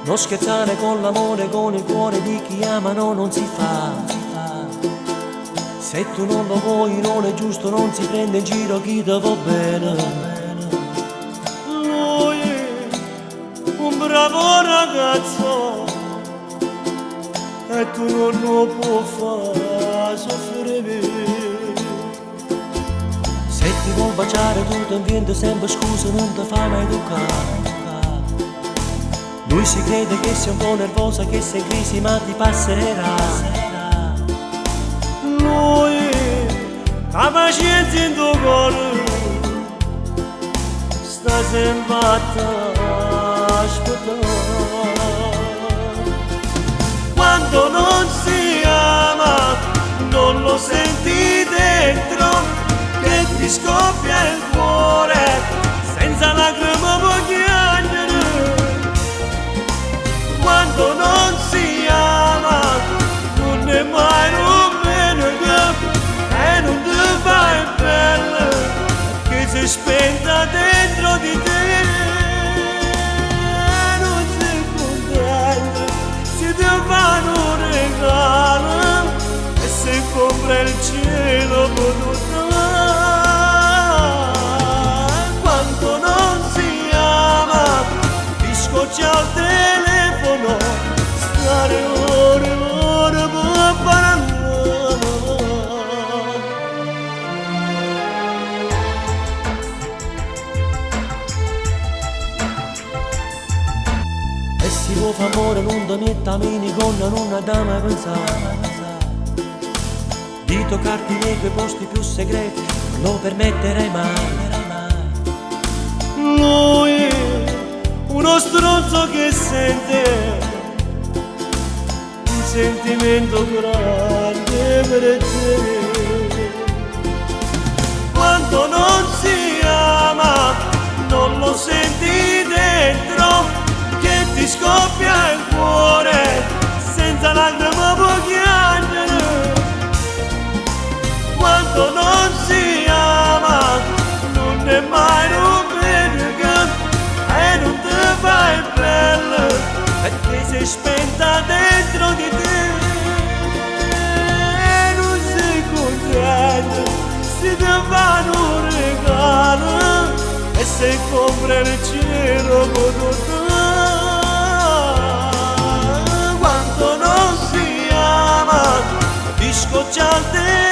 Non scherzare con l'amore, con il cuore di chi ama, no, non si fa. Se tu non lo vuoi non è giusto, non si prende in giro chi ti va bene. Lui è un bravo ragazzo e tu non lo puoi far soffrire. Se ti vuoi baciare tu ti inventi sempre scuse, non ti fa mai toccare. Lui si crede che sia un po' nervosa, che sei in crisi ma ti passerà. Lui ha pazienza in tuo cuore, sta sempre a aspettare. Quando non si ama non lo senti dentro, che ti scoppia il cuore, senza lacrime puoi piangere. Quando non si ama non è mai un bene e non ti fai bene, che si spenta dentro di te. Non sei contento, si ti fanno un regalo e se compra il cielo potuto. Quando non si ama ti scoccia il telefono, stare ore e ore per parlare. E si può fare amore non ti metta mini gonna, non da mai pensare di toccarti nei tuoi posti più segreti, non lo permetterei mai. Lui è uno stronzo che sente un sentimento grande per te. Quando non si ama non lo senti dentro, che ti scoppia il cuore, senza lacrime puoi piangere. Quando non si ama non è mai un bene e non ti fai bella, perché sei spenta dentro di te. Non sei contento, si ti fanno un regalo e se compra il cielo potuto. Quando non si ama ti scoccia il tempo,